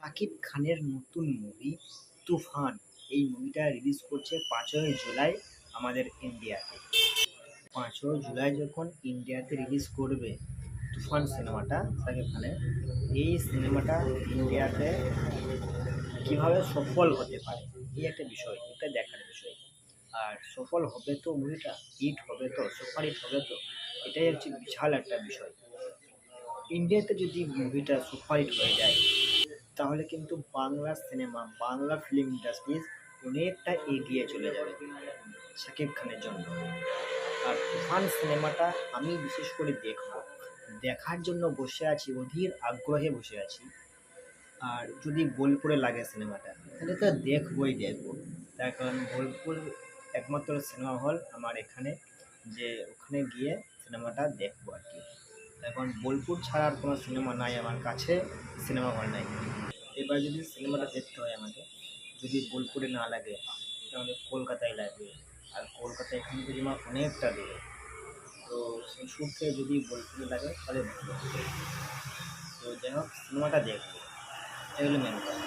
শাকিব খানের নতুন মুভি তুফান, এই মুভিটা রিলিজ করছে 5ই জুলাই আমাদের ইন্ডিয়াতে। 5ই জুলাই যখন ইন্ডিয়াতে রিলিজ করবে তুফান সিনেমাটা শাকিব খানের, এই সিনেমাটা ইন্ডিয়াতে কিভাবে সফল হতে পারে এই একটা বিষয়, এটা দেখার বিষয়। আর সফল হবে তো মুভিটা, হিট হবে তো, সুপারহিট হবে তো, এটাই হচ্ছে বিশাল একটা বিষয়। ইন্ডিয়াতে যদি মুভিটা সুপারহিট হয়ে যায় তাহলে কিন্তু Bangla cinema, Bangla film industries অনেকটা এগিয়ে চলে যাবে শাকিব খানের জন্য। আর তুফান সিনেমাটা আমি বিশেষ করে দেখার জন্য বসে আছি, অধীর আগ্রহে বসে আছি। আর যদি বোলপুরে লাগে সিনেমাটা তাহলে তো দেখবো। তার কারণ বোলপুর একমাত্র সিনেমা হল আমার এখানে, যে ওখানে গিয়ে সিনেমাটা দেখবো আর কি। এখন বোলপুর ছাড়া আর কোনো সিনেমা নাই আমার কাছে, সিনেমা হল নাই। এবার যদি সিনেমাটা দেখতে হয় আমাকে, যদি বোলপুরে না লাগে তাহলে কলকাতায় লাগবে। আর কলকাতা এখান থেকে আমার অনেকটা দূরে। তো সেই সূত্রে যদি বোলপুরে লাগে তাহলে ভালো। তো যাই হোক, সিনেমাটা দেখবো, এগুলো মেন কথা।